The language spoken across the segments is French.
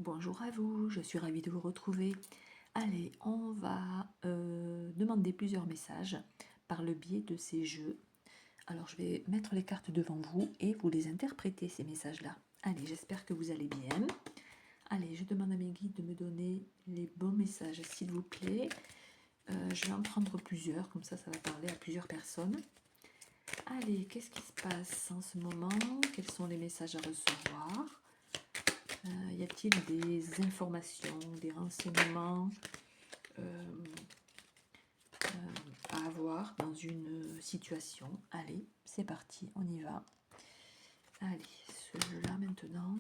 Bonjour à vous, je suis ravie de vous retrouver. Allez, on va demander plusieurs messages par le biais de ces jeux. Alors, je vais mettre les cartes devant vous et vous les interprétez, ces messages-là. Allez, j'espère que vous allez bien. Allez, je demande à mes guides de me donner les bons messages, s'il vous plaît. Je vais en prendre plusieurs, comme ça va parler à plusieurs personnes. Allez, qu'est-ce qui se passe en ce moment? Quels sont les messages à recevoir? Y a-t-il des informations, des renseignements à avoir dans une situation? Allez, c'est parti, on y va. Allez, ce jeu-là maintenant.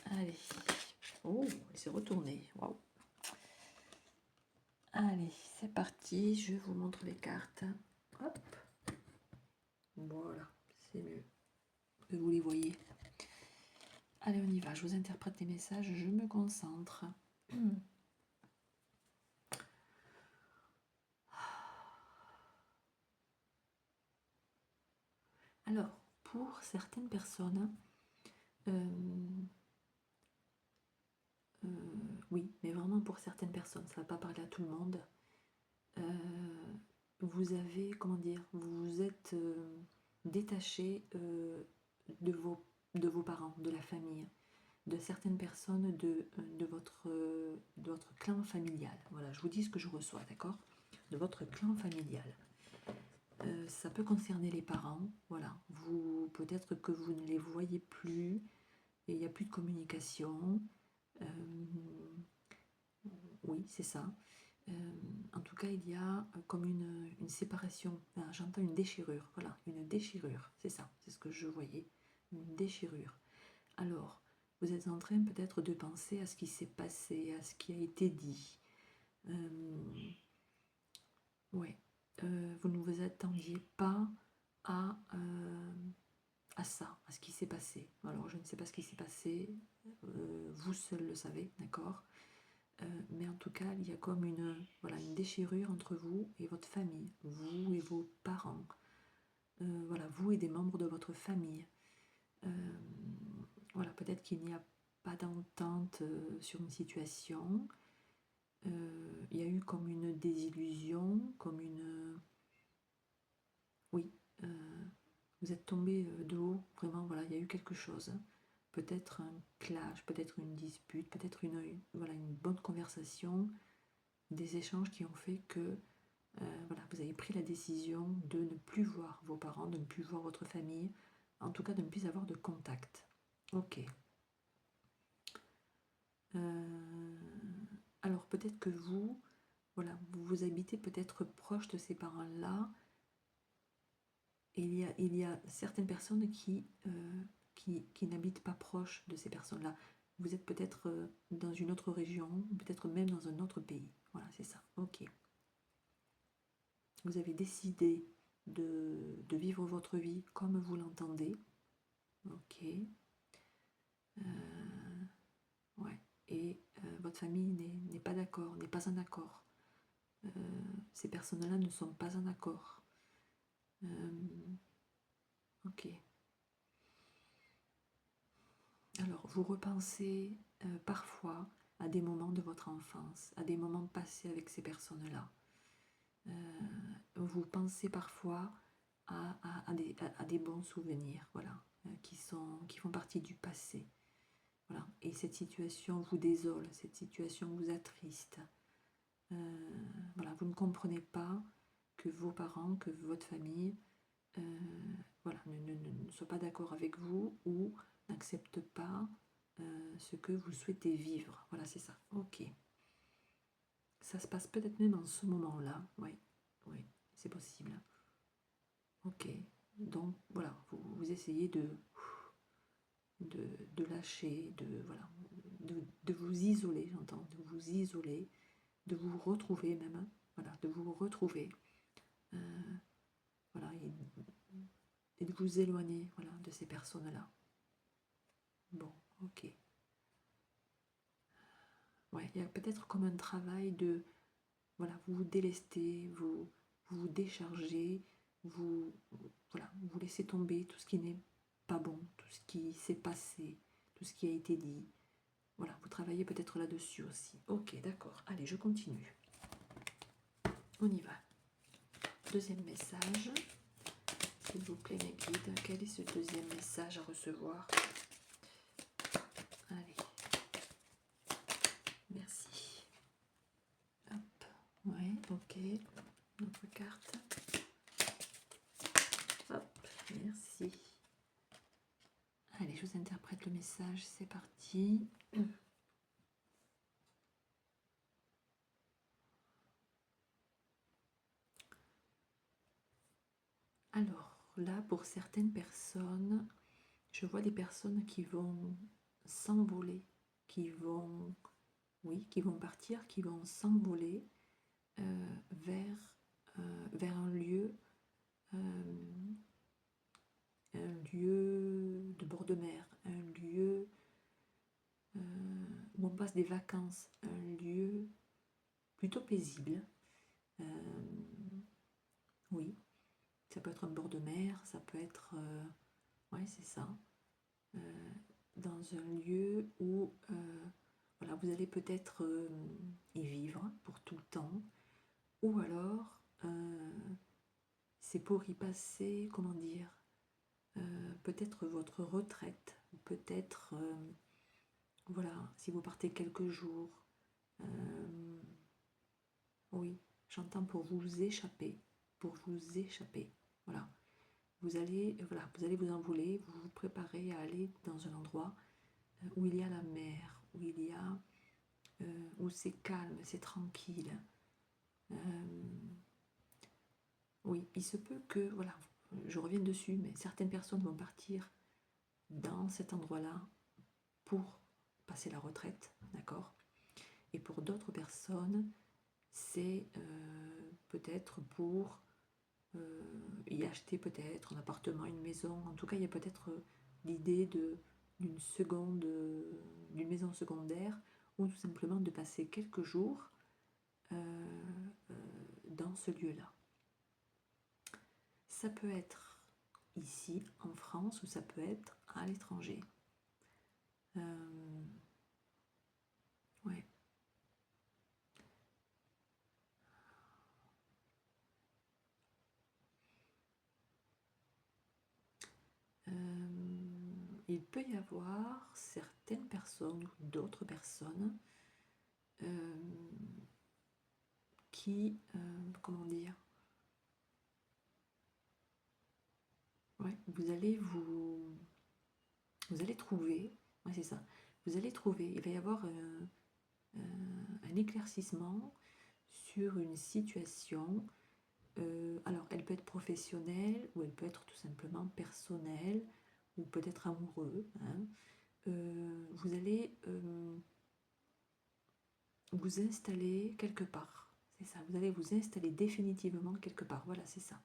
Allez. Oh, il s'est retourné. Waouh. Allez, c'est parti. Je vous montre les cartes. Hop. Voilà, c'est mieux que vous les voyez. Allez, on y va. Je vous interprète les messages. Je me concentre. Alors, pour certaines personnes, oui, mais vraiment pour certaines personnes, ça ne va pas parler à tout le monde. Vous avez, comment dire, vous vous êtes détaché de vos parents, de la famille, de certaines personnes de votre clan familial. Voilà, je vous dis ce que je reçois, d'accord? De votre clan familial. Ça peut concerner les parents, voilà. Vous, peut-être que vous ne les voyez plus et il n'y a plus de communication. Oui, c'est ça. En tout cas, il y a comme une séparation. Enfin, j'entends une déchirure. Voilà, une déchirure. C'est ça, c'est ce que je voyais. Une déchirure. Alors, vous êtes en train peut-être de penser à ce qui s'est passé, à ce qui a été dit. Ouais. Vous ne vous attendiez pas à, ça, à ce qui s'est passé. Alors, je ne sais pas ce qui s'est passé. Vous seul le savez, d'accord? Mais en tout cas, il y a comme une déchirure entre vous et votre famille, vous et vos parents, voilà, vous et des membres de votre famille. Voilà, peut-être qu'il n'y a pas d'entente sur une situation. Il y a eu comme une désillusion, comme une... Oui, vous êtes tombé de haut, vraiment, voilà, il y a eu quelque chose. Peut-être un clash, peut-être une dispute, peut-être voilà, une bonne conversation, des échanges qui ont fait que voilà, vous avez pris la décision de ne plus voir vos parents, de ne plus voir votre famille, en tout cas de ne plus avoir de contact. Ok. Alors peut-être que vous, voilà, vous habitez peut-être proche de ces parents-là, et il y a certaines personnes qui n'habitent pas proche de ces personnes-là. Vous êtes peut-être dans une autre région, peut-être même dans un autre pays. Voilà, c'est ça. Ok. Vous avez décidé de vivre votre vie comme vous l'entendez. Ok. Ouais. Et votre famille n'est pas d'accord, n'est pas en accord. Ces personnes-là ne sont pas en accord. Ok. Alors, vous repensez parfois à des moments de votre enfance, à des moments passés avec ces personnes-là. Vous pensez parfois à des bons souvenirs, voilà, qui font partie du passé. Voilà. Et cette situation vous désole, cette situation vous attriste. Voilà, vous ne comprenez pas que vos parents, que votre famille, voilà, ne soient pas d'accord avec vous ou n'acceptent pas ce que vous souhaitez vivre. Voilà, c'est ça. Ok. Ça se passe peut-être même en ce moment-là. Oui, oui, c'est possible. Ok. Donc voilà, vous essayez de lâcher, voilà, de vous isoler, j'entends, de vous isoler, de vous retrouver même, voilà, de vous retrouver, voilà, et de vous éloigner, voilà, de ces personnes-là. Bon, ok. Ouais, il y a peut-être comme un travail de, voilà, vous vous délestez, vous déchargez, voilà, vous laissez tomber tout ce qui n'est pas bon, tout ce qui s'est passé, tout ce qui a été dit. Voilà, vous travaillez peut-être là-dessus aussi. Ok, d'accord. Allez, je continue. On y va. Deuxième message. S'il vous plaît, mes guides, quel est ce deuxième message à recevoir? Allez. Merci. Hop. Ouais, ok. Notre carte. Hop, merci. Allez, je vous interprète le message, c'est parti. Alors, là, pour certaines personnes, je vois des personnes qui vont s'envoler, qui vont, oui, qui vont partir, qui vont s'envoler vers un lieu de bord de mer, un lieu où on passe des vacances, un lieu plutôt paisible. Oui, ça peut être un bord de mer, ça peut être, ouais, c'est ça, dans un lieu où voilà, vous allez peut-être y vivre pour tout le temps, ou alors c'est pour y passer, comment dire, peut-être votre retraite, peut-être, voilà, si vous partez quelques jours, oui, j'entends pour vous échapper, voilà. Vous allez vous envoler, vous vous préparez à aller dans un endroit où il y a la mer, où c'est calme, c'est tranquille. Oui, il se peut que, voilà, je reviens dessus, mais certaines personnes vont partir dans cet endroit-là pour passer la retraite, d'accord? Et pour d'autres personnes, c'est peut-être pour y acheter peut-être un appartement, une maison. En tout cas, il y a peut-être l'idée d'une maison secondaire ou tout simplement de passer quelques jours dans ce lieu-là. Ça peut être ici en France ou ça peut être à l'étranger. Ouais. Il peut y avoir certaines personnes ou d'autres personnes qui, comment dire, ouais, vous allez trouver, ouais, c'est ça, vous allez trouver, il va y avoir un éclaircissement sur une situation. Alors, elle peut être professionnelle ou elle peut être tout simplement personnelle ou peut-être amoureux. Hein. Vous allez vous installer quelque part. C'est ça, vous allez vous installer définitivement quelque part. Voilà, c'est ça.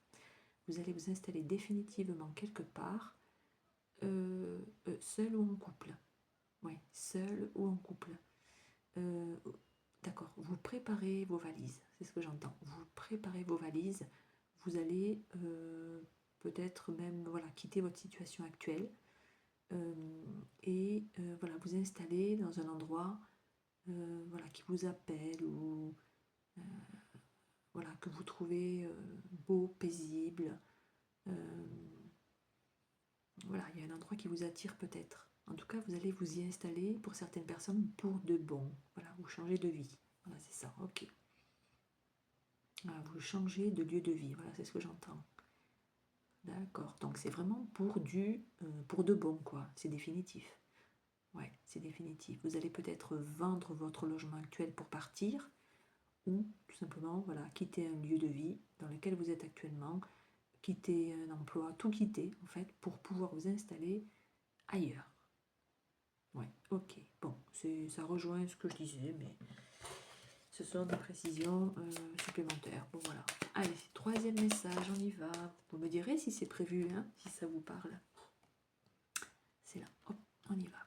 Vous allez vous installer définitivement quelque part, seul ou en couple. Oui, seul ou en couple. D'accord, vous préparez vos valises, c'est ce que j'entends. Vous préparez vos valises, vous allez peut-être même voilà, quitter votre situation actuelle et voilà, vous installer dans un endroit voilà, qui vous appelle ou voilà, que vous trouvez beau, paisible. Voilà, il y a un endroit qui vous attire peut-être. En tout cas, vous allez vous y installer pour certaines personnes pour de bon. Voilà, vous changez de vie. Voilà, c'est ça, ok. Voilà, vous changez de lieu de vie, voilà, c'est ce que j'entends. D'accord, donc c'est vraiment pour de bon, quoi. C'est définitif. Ouais, c'est définitif. Vous allez peut-être vendre votre logement actuel pour partir, ou tout simplement, voilà, quitter un lieu de vie dans lequel vous êtes actuellement, quitter un emploi, tout quitter, en fait, pour pouvoir vous installer ailleurs. Ouais, ok. Bon, ça rejoint ce que je disais, mais ce sont des précisions supplémentaires. Bon, voilà. Allez, troisième message, on y va. Vous me direz si c'est prévu, hein, si ça vous parle. C'est là. Hop, on y va.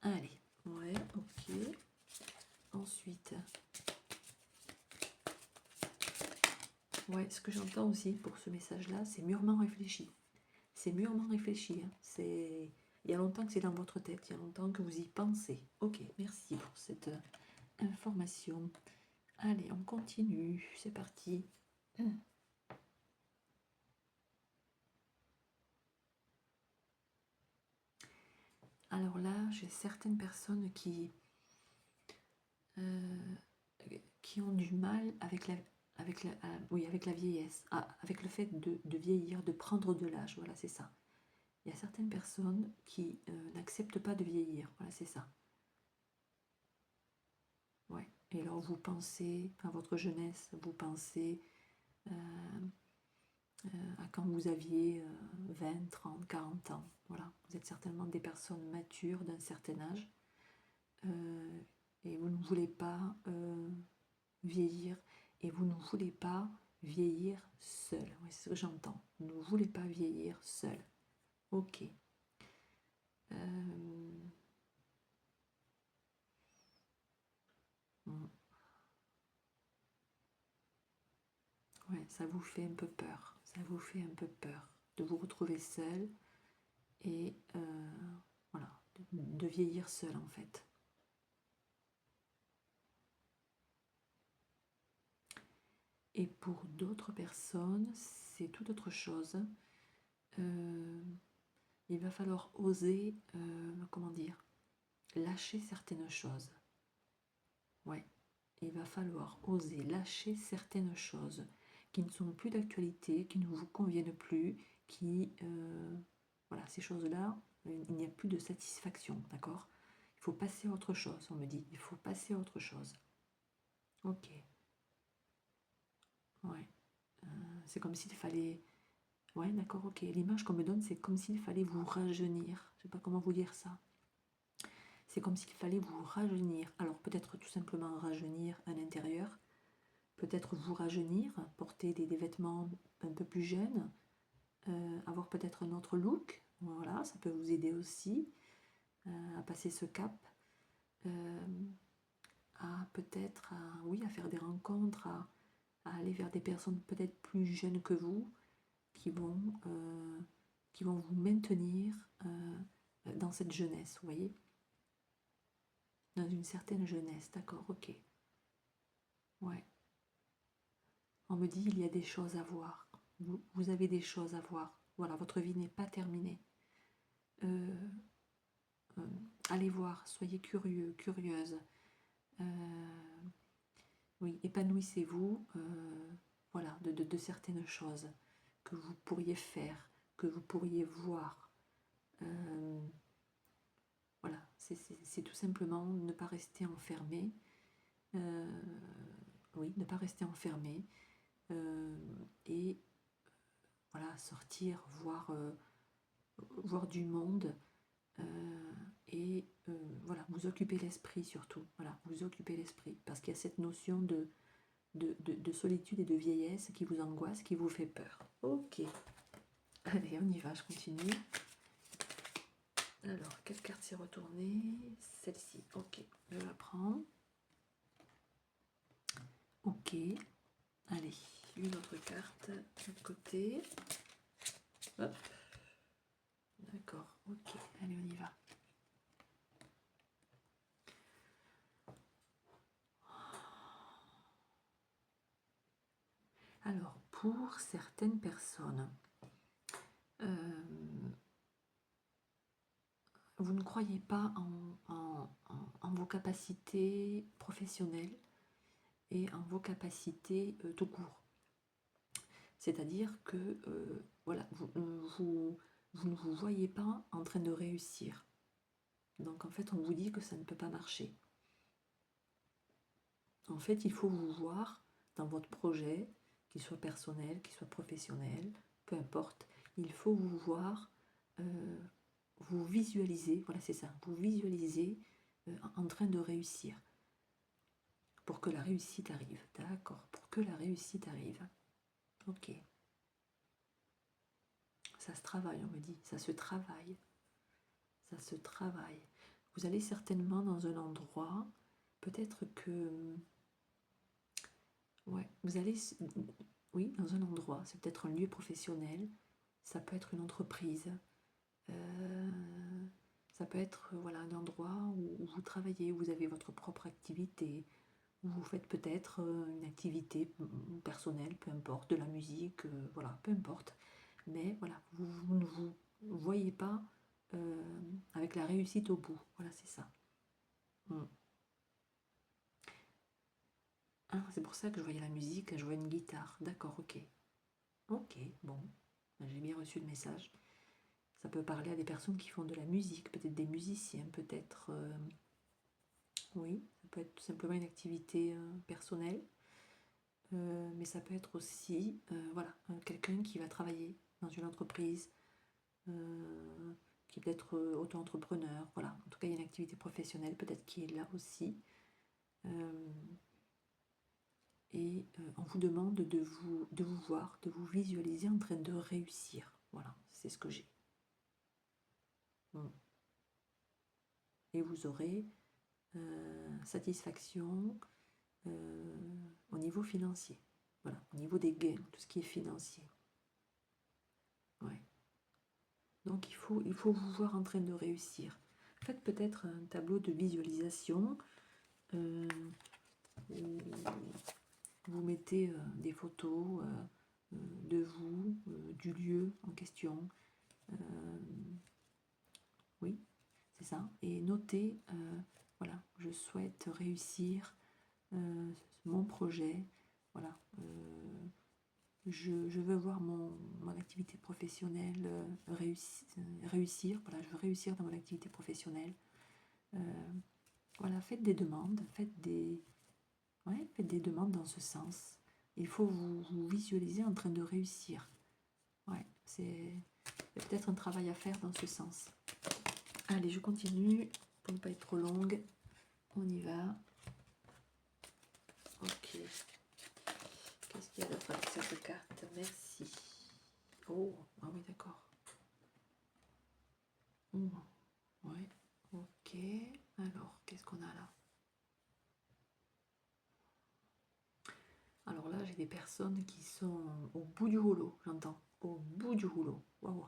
Allez, ouais, ok. Ensuite, ouais, ce que j'entends aussi pour ce message-là, c'est mûrement réfléchi. C'est mûrement réfléchi. Hein. Il y a longtemps que c'est dans votre tête, il y a longtemps que vous y pensez. Ok, merci pour cette information. Allez, on continue, c'est parti. Alors là, j'ai certaines personnes qui ont du mal avec la vieillesse, avec le fait de vieillir, de prendre de l'âge, voilà, c'est ça. Il y a certaines personnes qui n'acceptent pas de vieillir, voilà, c'est ça. Ouais. Et alors vous pensez, à votre jeunesse, vous pensez à quand vous aviez 20, 30, 40 ans, voilà. Vous êtes certainement des personnes matures d'un certain âge, et vous ne voulez pas vieillir, et vous ne voulez pas vieillir seul. Oui, c'est ce que j'entends. Vous ne voulez pas vieillir seul. Ok. Ouais, ça vous fait un peu peur. Ça vous fait un peu peur de vous retrouver seul et voilà, de vieillir seul en fait. Et pour d'autres personnes, c'est tout autre chose. Il va falloir oser, comment dire, lâcher certaines choses. Ouais, il va falloir oser lâcher certaines choses qui ne sont plus d'actualité, qui ne vous conviennent plus, voilà, ces choses-là, il n'y a plus de satisfaction, d'accord? Il faut passer à autre chose, on me dit, il faut passer à autre chose. Ok. Ouais. C'est comme s'il fallait... Ouais, d'accord, ok. L'image qu'on me donne, c'est comme s'il fallait vous rajeunir. Je ne sais pas comment vous dire ça. C'est comme s'il fallait vous rajeunir. Alors peut-être tout simplement rajeunir à l'intérieur, peut-être vous rajeunir, porter des vêtements un peu plus jeunes, avoir peut-être un autre look. Voilà, ça peut vous aider aussi à passer ce cap, à peut-être à faire des rencontres, à aller vers des personnes peut-être plus jeunes que vous, qui vont vous maintenir dans cette jeunesse, vous voyez, dans une certaine jeunesse, d'accord, ok. Ouais. On me dit, il y a des choses à voir. Vous avez des choses à voir. Voilà, votre vie n'est pas terminée. Allez voir, soyez curieux, curieuse. Oui, épanouissez-vous voilà, de certaines choses que vous pourriez faire, que vous pourriez voir. Voilà, c'est tout simplement ne pas rester enfermé. Oui, ne pas rester enfermé. Et voilà, sortir, voir du monde. Et voilà, vous occupez l'esprit surtout. Voilà, vous occupez l'esprit. Parce qu'il y a cette notion de solitude et de vieillesse qui vous angoisse, qui vous fait peur. Ok. Allez, on y va, je continue. Alors, quelle carte s'est retournée? Celle-ci. Ok, je la prends. Ok. Allez, une autre carte de côté. Hop. D'accord, ok. Allez, on y va. Alors, pour certaines personnes, vous ne croyez pas en vos capacités professionnelles et en vos capacités tout court. C'est-à-dire que voilà, vous ne vous voyez pas en train de réussir. Donc en fait, on vous dit que ça ne peut pas marcher. En fait, il faut vous voir dans votre projet, qu'il soit personnel, qu'il soit professionnel, peu importe. Il faut vous voir, vous visualiser, voilà c'est ça, vous visualiser en train de réussir. Pour que la réussite arrive, d'accord, pour que la réussite arrive. Ok. Ça se travaille, on me dit, ça se travaille. Ça se travaille. Vous allez certainement dans un endroit, peut-être que... Ouais, vous allez... Oui, dans un endroit, c'est peut-être un lieu professionnel, ça peut être une entreprise, Ça peut être voilà, un endroit où vous travaillez, où vous avez votre propre activité, où vous faites peut-être une activité personnelle, peu importe, de la musique, voilà, peu importe. Mais voilà, vous ne vous voyez pas avec la réussite au bout. Voilà, c'est ça. Ah, c'est pour ça que je voyais la musique, je voyais une guitare. D'accord, ok. Ok, bon, j'ai bien reçu le message. Ça peut parler à des personnes qui font de la musique, peut-être des musiciens, peut-être... oui, ça peut être tout simplement une activité personnelle. Mais ça peut être aussi voilà, quelqu'un qui va travailler dans une entreprise, qui peut être auto-entrepreneur. Voilà. En tout cas, il y a une activité professionnelle peut-être qui est là aussi. Et on vous demande de vous voir, de vous visualiser en train de réussir. Voilà, c'est ce que j'ai. Et vous aurez satisfaction au niveau financier. Voilà, au niveau des gains, tout ce qui est financier. Ouais. Donc il faut vous voir en train de réussir. Faites peut-être un tableau de visualisation. Vous mettez des photos de vous, du lieu en question. Oui, c'est ça. Et notez, voilà, je souhaite réussir mon projet. Voilà. Je veux voir mon activité professionnelle réussir. Voilà, je veux réussir dans mon activité professionnelle. Voilà, faites des demandes, faites des demandes dans ce sens. Il faut vous visualiser en train de réussir. Ouais, c'est peut-être un travail à faire dans ce sens. Allez, je continue pour ne pas être trop longue. On y va. Ok. Qu'est-ce qu'il y a d'autre avec cette carte? Merci. Oh, ah oui, d'accord. Ouais, ok. Alors, qu'est-ce qu'on a là? Alors là, j'ai des personnes qui sont au bout du rouleau, j'entends. Au bout du rouleau. Waouh.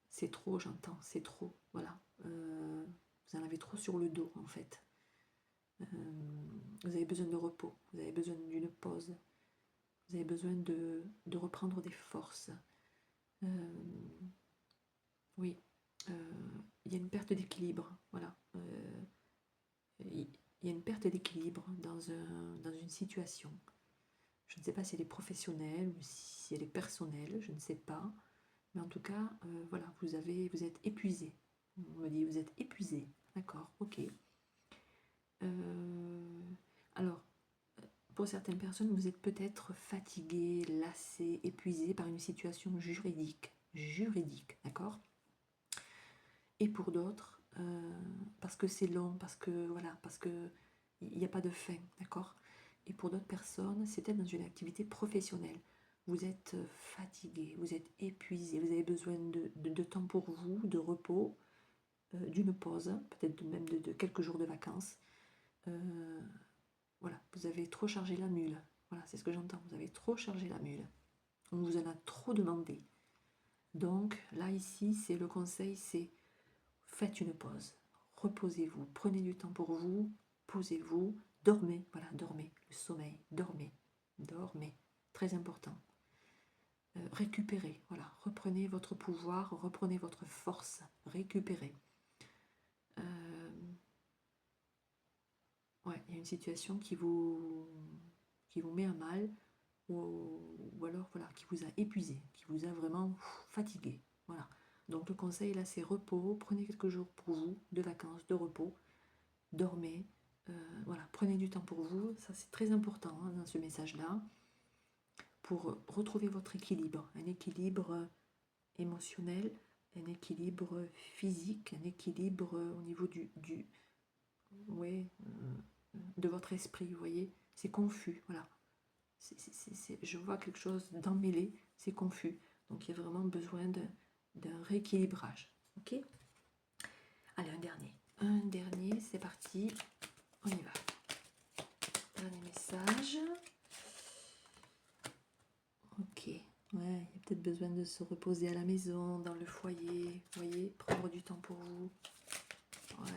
C'est trop, j'entends. C'est trop. Voilà. Vous en avez trop sur le dos, en fait. Vous avez besoin de repos. Vous avez besoin d'une pause. Vous avez besoin de reprendre des forces. Oui. Il y a une perte d'équilibre. Voilà. Il y a une perte d'équilibre dans une situation. Je ne sais pas si elle est professionnelle ou si elle est personnelle, je ne sais pas. Mais en tout cas, voilà, vous êtes épuisé. On me dit, vous êtes épuisé. D'accord, ok. Alors, pour certaines personnes, vous êtes peut-être fatigué, lassé, épuisé par une situation juridique. Juridique, d'accord? Et pour d'autres, parce que c'est long, parce que voilà, parce que il n'y a pas de fin, d'accord? Et pour d'autres personnes, c'est peut-être dans une activité professionnelle. Vous êtes fatigué, vous êtes épuisé, vous avez besoin de temps pour vous, de repos, d'une pause, peut-être même de quelques jours de vacances. Voilà, vous avez trop chargé la mule. Voilà, c'est ce que j'entends, vous avez trop chargé la mule. On vous en a trop demandé. Donc là, ici, c'est le conseil, c'est faites une pause, reposez-vous, prenez du temps pour vous, posez-vous, dormez, voilà, dormez, le sommeil, dormez, dormez, très important. Récupérez, voilà, reprenez votre pouvoir, reprenez votre force, récupérez. Ouais, il y a une situation qui vous met à mal, ou alors voilà, qui vous a épuisé, qui vous a vraiment fatigué. Voilà. Donc le conseil là, c'est repos, prenez quelques jours pour vous, de vacances, de repos, dormez, voilà, prenez du temps pour vous, ça c'est très important hein, dans ce message-là, pour retrouver votre équilibre, un équilibre émotionnel, un équilibre physique, un équilibre au niveau de votre esprit, vous voyez, c'est confus, voilà. Je vois quelque chose d'emmêlé, c'est confus. Donc il y a vraiment besoin d'un rééquilibrage. Ok? Allez, un dernier. Un dernier, c'est parti. On y va. Dernier message. Ok. Ouais, il y a peut-être besoin de se reposer à la maison, dans le foyer, vous voyez, prendre du temps pour vous. Ouais.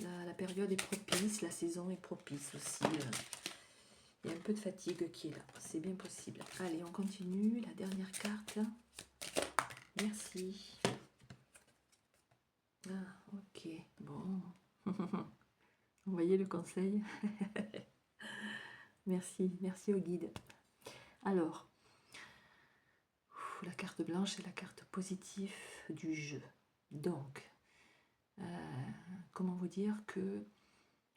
La période est propice, la saison est propice aussi. Il y a un peu de fatigue qui est là, c'est bien possible. Allez, on continue, la dernière carte. Merci. Ah, ok, bon. Vous voyez le conseil? Merci au guide. Alors, la carte blanche est la carte positive du jeu. Donc, comment vous dire que,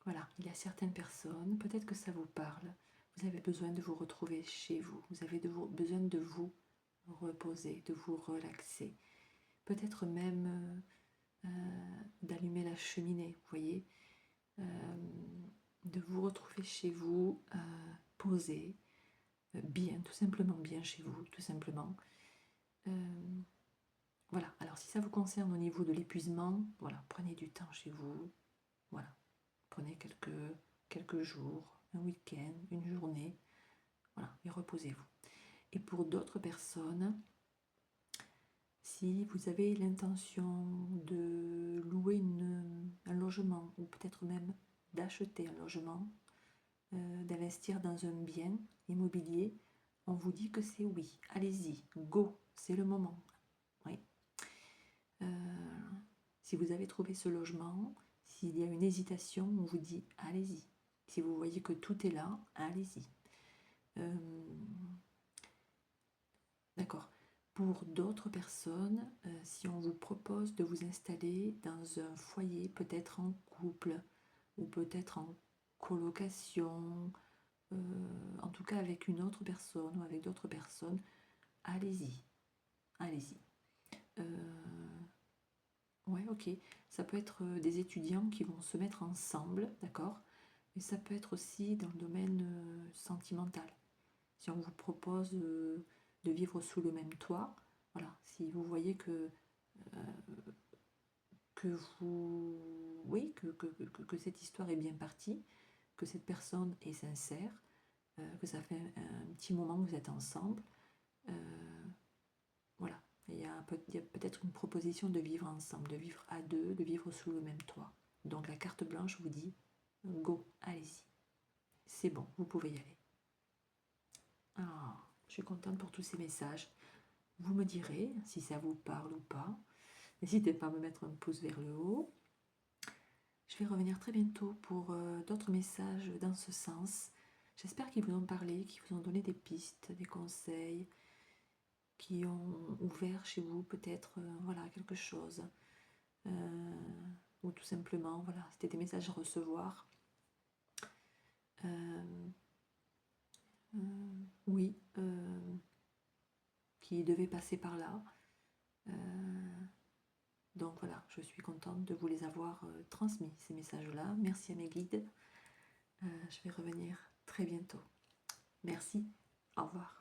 voilà, il y a certaines personnes, peut-être que ça vous parle, vous avez besoin de vous retrouver chez vous, vous avez besoin de vous reposer, de vous relaxer, peut-être même d'allumer la cheminée, vous voyez, de vous retrouver chez vous, posé, bien, tout simplement bien chez vous, tout simplement. Voilà, alors si ça vous concerne au niveau de l'épuisement, voilà, prenez du temps chez vous, voilà, prenez quelques jours, un week-end, une journée, voilà, et reposez-vous. Et pour d'autres personnes, si vous avez l'intention de louer un logement, ou peut-être même d'acheter un logement, d'investir dans un bien immobilier, on vous dit que c'est oui, allez-y, go, c'est le moment. Oui. Si vous avez trouvé ce logement, s'il y a une hésitation, on vous dit allez-y. Si vous voyez que tout est là, allez-y. D'accord. Pour d'autres personnes, si on vous propose de vous installer dans un foyer, peut-être en couple, ou peut-être en colocation, en tout cas avec une autre personne ou avec d'autres personnes, allez-y. Allez-y. Ouais, ok. Ça peut être des étudiants qui vont se mettre ensemble, d'accord? Mais ça peut être aussi dans le domaine sentimental. Si on vous propose de vivre sous le même toit, voilà. Si vous voyez que vous, oui, que cette histoire est bien partie, que cette personne est sincère, que ça fait un petit moment que vous êtes ensemble, voilà. Il y a peut-être une proposition de vivre ensemble, de vivre à deux, de vivre sous le même toit. Donc la carte blanche vous dit go, allez-y. C'est bon, vous pouvez y aller. Ah, je suis contente pour tous ces messages. Vous me direz si ça vous parle ou pas. N'hésitez pas à me mettre un pouce vers le haut. Je vais revenir très bientôt pour d'autres messages dans ce sens. J'espère qu'ils vous ont parlé, qu'ils vous ont donné des pistes, des conseils, qui ont ouvert chez vous peut-être voilà, quelque chose. Ou tout simplement, voilà, c'était des messages à recevoir. Oui, qui devaient passer par là. Donc voilà, je suis contente de vous les avoir transmis, ces messages-là. Merci à mes guides. Je vais revenir très bientôt. Merci, au revoir.